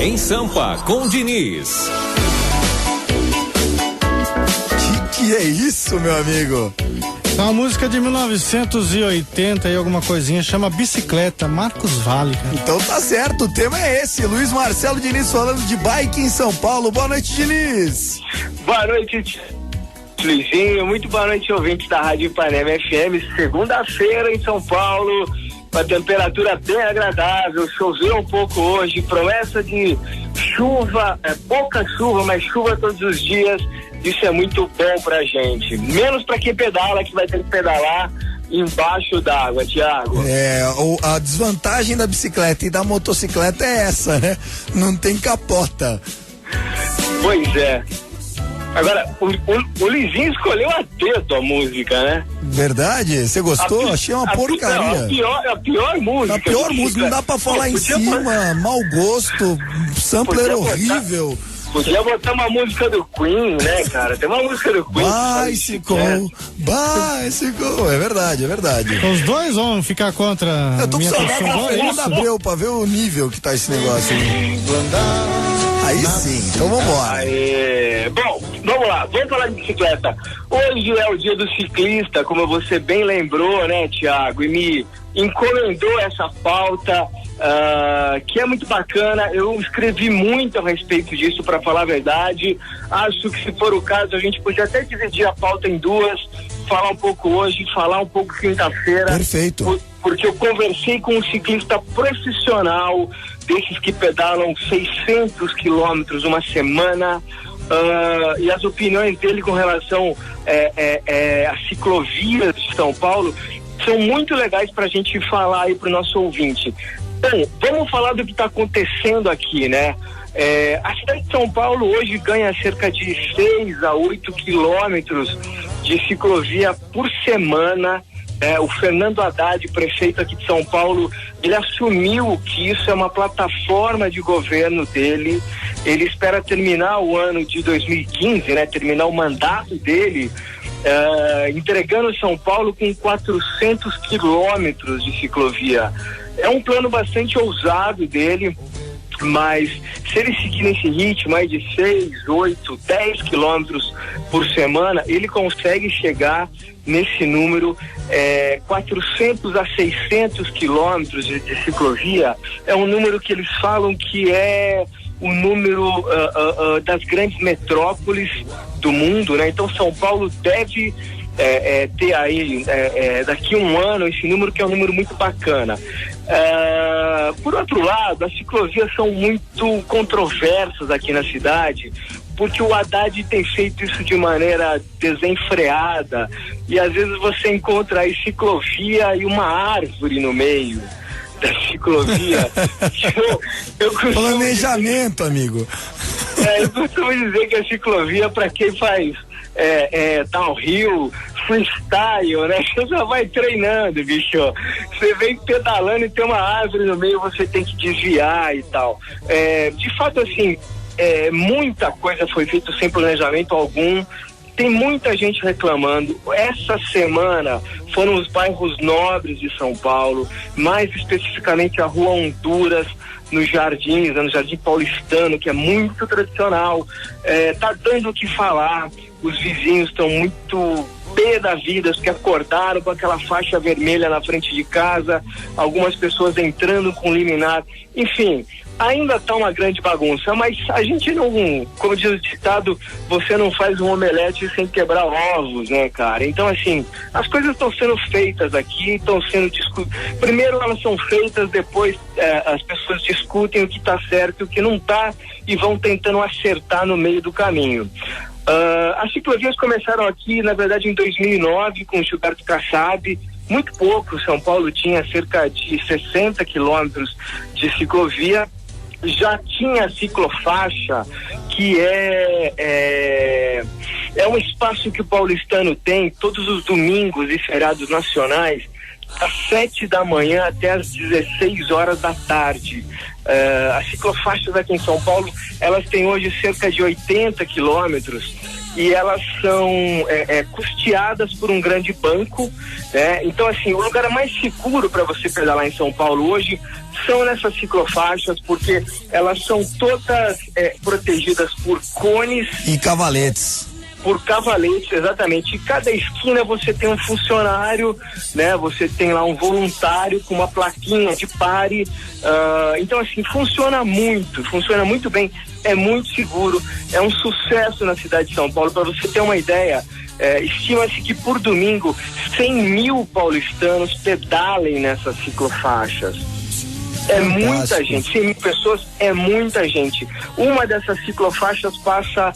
Em Sampa, com Diniz. Que é isso, meu amigo? É uma música de 1980 e alguma coisinha, chama Bicicleta, Marcos Valle, cara. Então tá certo, o tema é esse. Luiz Marcelo Diniz falando de bike em São Paulo. Boa noite, Diniz. Boa noite, Luizinho. Muito boa noite, ouvintes da Rádio Ipanema FM. Segunda-feira em São Paulo, com a temperatura bem agradável. Choveu um pouco hoje, promessa de chuva, pouca chuva, mas chuva todos os dias. Isso é muito bom pra gente. Menos pra quem pedala, que vai ter que pedalar embaixo d'água, Thiago. A desvantagem da bicicleta e da motocicleta é essa, né? Não tem capota. Pois é. Agora, o Lizinho escolheu a dedo a música, né? Verdade? Você gostou? Achei uma porcaria. A pior música. A pior música, não dá pra falar em cima, mau gosto, sampler horrível. Podia botar uma música do Queen, né, cara? Tem uma música do Queen. Bicycle. É verdade. Os dois vão ficar contra. Eu tô com saudade da Fernanda Abreu pra ver o nível que tá esse negócio aí. Aí sim, então vambora. Bom, vamos lá, vamos falar de bicicleta. Hoje é o dia do ciclista, como você bem lembrou, né, Thiago? E me encomendou essa pauta, que é muito bacana. Eu escrevi muito a respeito disso, para falar a verdade. Acho que, se for o caso, a gente podia até dividir a pauta em duas, falar um pouco hoje, falar um pouco quinta-feira. Perfeito. Porque eu conversei com um ciclista profissional, desses que pedalam 600 quilômetros uma semana, e as opiniões dele com relação às ciclovias de São Paulo são muito legais para a gente falar aí para o nosso ouvinte. Bom, vamos falar do que está acontecendo aqui, né? A cidade de São Paulo hoje ganha cerca de 6 a 8 quilômetros de ciclovia por semana. O Fernando Haddad, prefeito aqui de São Paulo, ele assumiu que isso é uma plataforma de governo dele. Ele espera terminar o ano de 2015, né? Terminar o mandato dele, entregando São Paulo com 400 quilômetros de ciclovia. É um plano bastante ousado dele, mas se ele seguir nesse ritmo aí de 6, 8, 10 quilômetros por semana, ele consegue chegar nesse número. 400 a 600 quilômetros de ciclovia é um número que eles falam que é o número das grandes metrópoles do mundo, né? Então São Paulo deve ter aí daqui a um ano esse número, que é um número muito bacana. Por outro lado, as ciclovias são muito controversas aqui na cidade, porque o Haddad tem feito isso de maneira desenfreada, e às vezes você encontra aí ciclovia e uma árvore no meio da ciclovia. Planejamento, amigo. Eu costumo dizer que a ciclovia, para quem faz downhill, freestyle, né? Você já vai treinando, bicho. Você vem pedalando e tem uma árvore no meio, você tem que desviar e tal. De fato, assim, muita coisa foi feita sem planejamento algum. Tem muita gente reclamando. Essa semana foram os bairros nobres de São Paulo, mais especificamente a Rua Honduras, nos Jardins, no Jardim Paulistano, que é muito tradicional. Tá dando o que falar. Os vizinhos estão muito pé da vida, porque acordaram com aquela faixa vermelha na frente de casa, algumas pessoas entrando com liminar. Enfim, ainda tá uma grande bagunça, mas a gente não, como diz o ditado, você não faz um omelete sem quebrar ovos, né, cara? Então, assim, as coisas estão sendo feitas aqui, estão sendo primeiro elas são feitas, depois as pessoas discutem o que tá certo e o que não tá, e vão tentando acertar no meio do caminho. As ciclovias começaram aqui, na verdade, em 2009, com o Gilberto Kassab. Muito pouco. São Paulo tinha cerca de 60 quilômetros de ciclovia. Já tinha ciclofaixa, que é um espaço que o paulistano tem todos os domingos e feriados nacionais, às 7 da manhã até às 16 horas da tarde. As ciclofaixas aqui em São Paulo, elas têm hoje cerca de 80 quilômetros, e elas são custeadas por um grande banco, né? Então, assim, o lugar mais seguro para você pedalar em São Paulo hoje são nessas ciclofaixas, porque elas são todas protegidas por cones e cavaletes. Por cavaletes, exatamente. E cada esquina você tem um funcionário, né? Você tem lá um voluntário com uma plaquinha de pare. Então, assim, funciona muito bem, é muito seguro, é um sucesso na cidade de São Paulo. Para você ter uma ideia, estima-se que por domingo 100 mil paulistanos pedalem nessas ciclofaixas. É muita gente, 100 mil pessoas é muita gente. Uma dessas ciclofaixas passa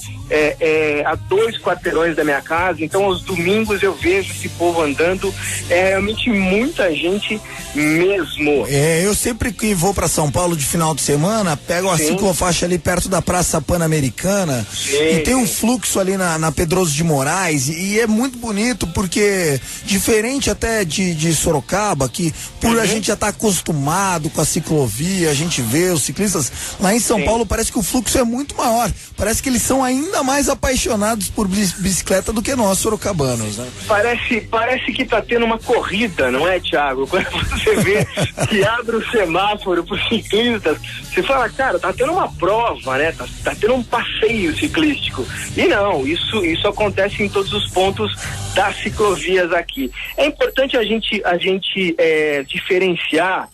a 2 quarteirões da minha casa, então aos domingos eu vejo esse povo andando, realmente muita gente mesmo. Eu sempre que vou para São Paulo de final de semana, pego a ciclofaixa ali perto da Praça Pan-Americana e tem um fluxo ali na Pedroso de Moraes e é muito bonito porque, diferente até de Sorocaba, que por a gente já tá acostumado com a ciclovia, a gente vê os ciclistas, lá em São Paulo parece que o fluxo é muito maior, parece que eles são ainda mais apaixonados por bicicleta do que nós sorocabanos, né? Parece que tá tendo uma corrida, não é, Thiago? Quando você vê que abre o semáforo pros ciclistas, você fala, cara, tá tendo uma prova, né? Tá tendo um passeio ciclístico. E não, isso acontece em todos os pontos das ciclovias aqui. É importante a gente diferenciar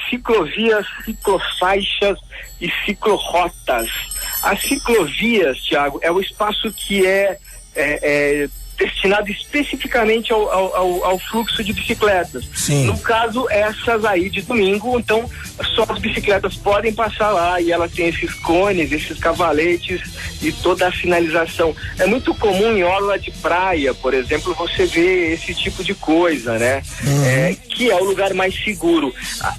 ciclovias, ciclofaixas e ciclorotas. As ciclovias, Thiago, é o espaço que é destinado especificamente ao fluxo de bicicletas. Sim. No caso, essas aí de domingo, então só as bicicletas podem passar lá e elas têm esses cones, esses cavaletes e toda a sinalização. É muito comum em orla de praia, por exemplo, você vê esse tipo de coisa, né? Que é o lugar mais seguro.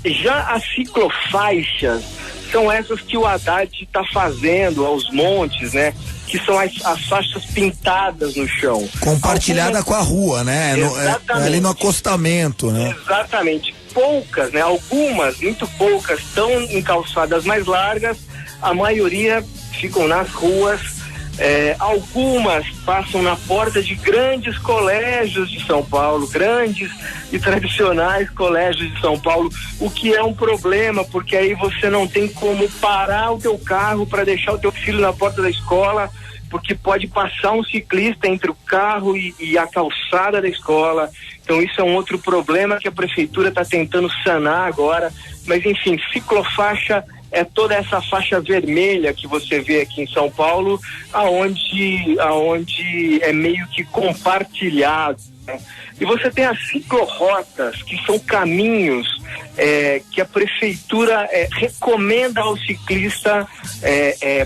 Já as ciclofaixas são essas que o Haddad está fazendo aos montes, né? Que são as faixas pintadas no chão. Compartilhada com a rua, né? Ali no acostamento, né? Exatamente. Poucas, né? Algumas, muito poucas, estão em calçadas mais largas, a maioria ficam nas ruas. Algumas passam na porta de grandes colégios de São Paulo, grandes e tradicionais colégios de São Paulo, o que é um problema, porque aí você não tem como parar o teu carro para deixar o teu filho na porta da escola, porque pode passar um ciclista entre o carro e a calçada da escola. Então isso é um outro problema que a prefeitura está tentando sanar agora, mas enfim, ciclofaixa é toda essa faixa vermelha que você vê aqui em São Paulo, aonde é meio que compartilhado, né? E você tem as ciclorotas, que são caminhos que a prefeitura recomenda ao ciclista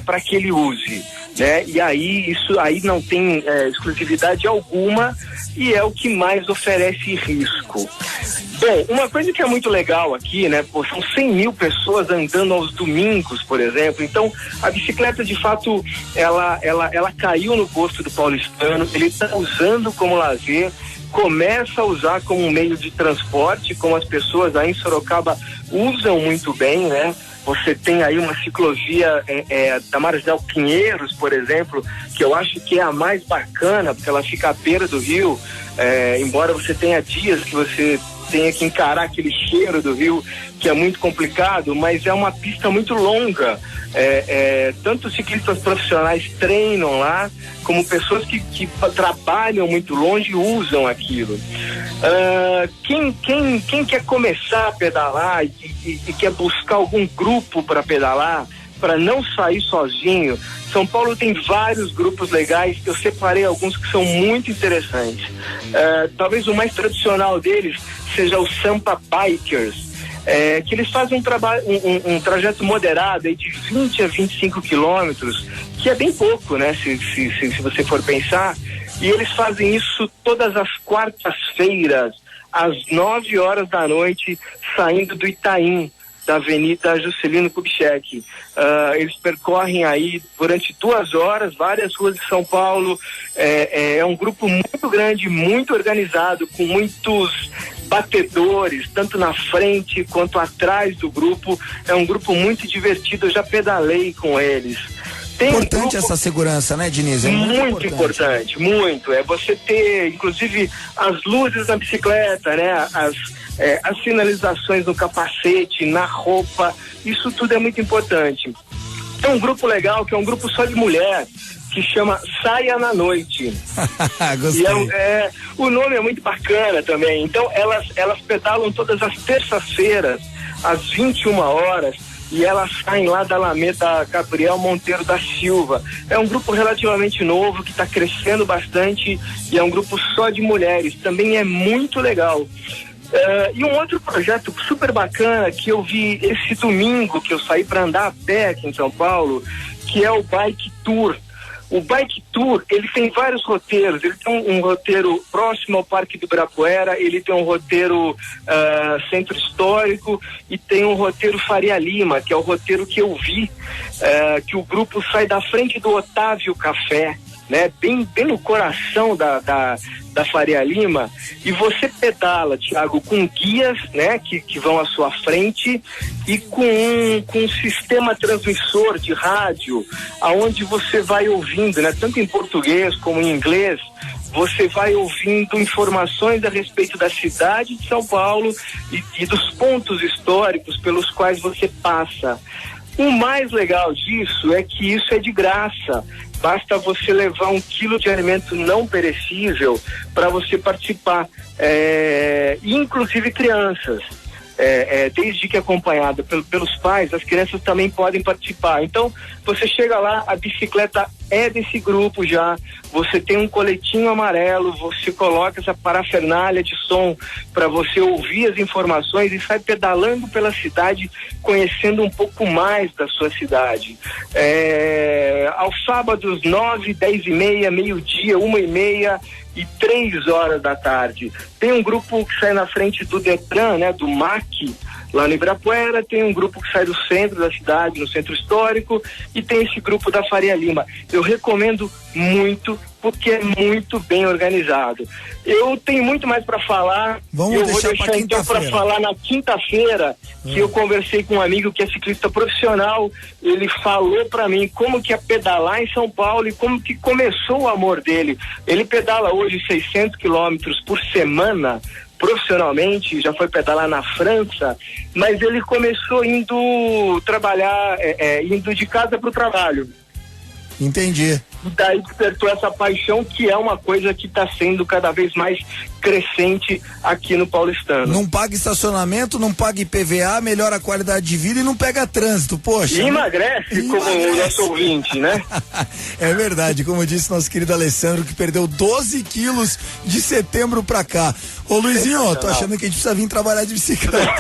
para que ele use, né? E aí isso aí não tem exclusividade alguma e é o que mais oferece risco. Bom, uma coisa que é muito legal aqui, né? São 100 mil pessoas andando aos domingos, por exemplo. Então, a bicicleta, de fato, ela caiu no gosto do paulistano. Ele está usando como lazer, começa a usar como um meio de transporte, como as pessoas aí em Sorocaba usam muito bem, né? Você tem aí uma ciclovia da Marginal Pinheiros, por exemplo, que eu acho que é a mais bacana, porque ela fica à beira do rio, embora você tenha dias que você tenha que encarar aquele cheiro do rio, que é muito complicado, mas é uma pista muito longa. Tanto ciclistas profissionais treinam lá, como pessoas que trabalham muito longe usam aquilo. Quem quer começar a pedalar e quer buscar algum grupo para pedalar, para não sair sozinho, São Paulo tem vários grupos legais, eu separei alguns que são muito interessantes. Talvez o mais tradicional deles seja o Sampa Bikers, que eles fazem um trajeto moderado aí de 20 a 25 quilômetros, que é bem pouco, né, se você for pensar, e eles fazem isso todas as quartas-feiras, às 9 horas da noite, saindo do Itaim, da Avenida Juscelino Kubitschek. Eles percorrem aí durante 2 horas várias ruas de São Paulo. É um grupo muito grande, muito organizado, com muitos batedores, tanto na frente quanto atrás do grupo. É um grupo muito divertido, eu já pedalei com eles. Importante essa segurança, né, Diniz? É muito importante, muito. É você ter, inclusive, as luzes na bicicleta, né? As sinalizações no capacete, na roupa, isso tudo é muito importante. Tem um grupo legal, que é um grupo só de mulher, que chama Saia na Noite. Gostei. E o nome é muito bacana também. Então, elas pedalam todas as terças-feiras, às 21 horas, e elas saem lá da Alameda Gabriel Monteiro da Silva. É um grupo relativamente novo, que está crescendo bastante, e é um grupo só de mulheres. Também é muito legal. E um outro projeto super bacana que eu vi esse domingo, que eu saí para andar a pé aqui em São Paulo, que é o Bike Tour. O Bike Tour, ele tem vários roteiros. Ele tem um roteiro próximo ao Parque do Ibirapuera, ele tem um roteiro Centro Histórico e tem um roteiro Faria Lima, que é o roteiro que eu vi, que o grupo sai da frente do Otávio Café, né? Bem no coração da Faria Lima, e você pedala, Thiago, com guias, né, que vão à sua frente, e com um sistema transmissor de rádio, aonde você vai ouvindo, né, tanto em português como em inglês, você vai ouvindo informações a respeito da cidade de São Paulo e dos pontos históricos pelos quais você passa. O mais legal disso é que isso é de graça. Basta você levar 1 quilo de alimento não perecível para você participar, inclusive crianças. Desde que acompanhada pelos pais, as crianças também podem participar. Então, você chega lá, a bicicleta é desse grupo já, você tem um coletinho amarelo, você coloca essa parafernália de som para você ouvir as informações e sai pedalando pela cidade, conhecendo um pouco mais da sua cidade. Aos sábados, 9, 10h30, meio-dia, 1h30 e 3 horas da tarde. Tem um grupo que sai na frente do Detran, né, do MAC, lá no Ibirapuera, tem um grupo que sai do centro da cidade, no Centro Histórico, e tem esse grupo da Faria Lima. Eu recomendo muito, porque é muito bem organizado. Eu tenho muito mais para falar. Vou deixar então para falar na quinta-feira, que eu conversei com um amigo que é ciclista profissional. Ele falou para mim como que é pedalar em São Paulo e como que começou o amor dele. Ele pedala hoje 600 quilômetros por semana, profissionalmente, já foi pedalar na França, mas ele começou indo trabalhar, indo de casa para o trabalho. Entendi. E daí despertou essa paixão, que é uma coisa que está sendo cada vez mais crescente aqui no paulistano. Não paga estacionamento, não paga IPVA, melhora a qualidade de vida e não pega trânsito, poxa. E emagrece, como o nosso ouvinte, né? É verdade, como disse nosso querido Alessandro, que perdeu 12 quilos de setembro pra cá. Ô Luizinho, tô achando que a gente precisa vir trabalhar de bicicleta.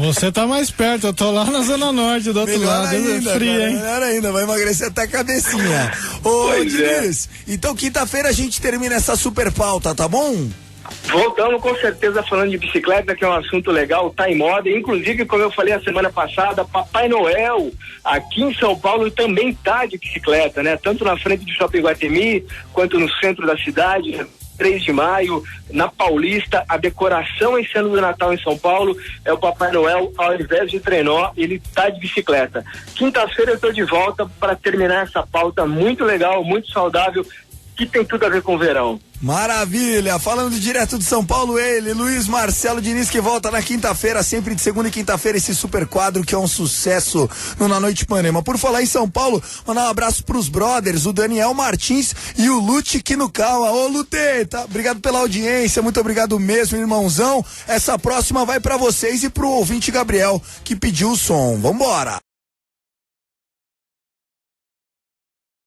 Você tá mais perto, eu tô lá na Zona Norte, do outro melhor lado, ainda, é frio, cara, hein? Melhor ainda, vai emagrecer até a cabecinha. Ô Diniz, então quinta-feira a gente termina essa super pauta, tá bom? Voltamos com certeza falando de bicicleta, que é um assunto legal, tá em moda. Inclusive, como eu falei a semana passada, Papai Noel aqui em São Paulo também tá de bicicleta, né? Tanto na frente do Shopping Guatemi, quanto no centro da cidade. 3 de maio, na Paulista, a decoração esse ano do Natal em São Paulo é o Papai Noel, ao invés de trenó, ele tá de bicicleta. Quinta-feira eu tô de volta para terminar essa pauta muito legal, muito saudável, que tem tudo a ver com o verão. Maravilha, falando direto de São Paulo, ele, Luiz Marcelo Diniz, que volta na quinta-feira, sempre de segunda e quinta-feira, esse super quadro que é um sucesso no Na Noite Ipanema. Por falar em São Paulo, mandar um abraço pros brothers, o Daniel Martins e o Lute Kinukawa. Ô Lute, tá? Obrigado pela audiência, muito obrigado mesmo, irmãozão. Essa próxima vai pra vocês e pro ouvinte Gabriel, que pediu o som. Vambora!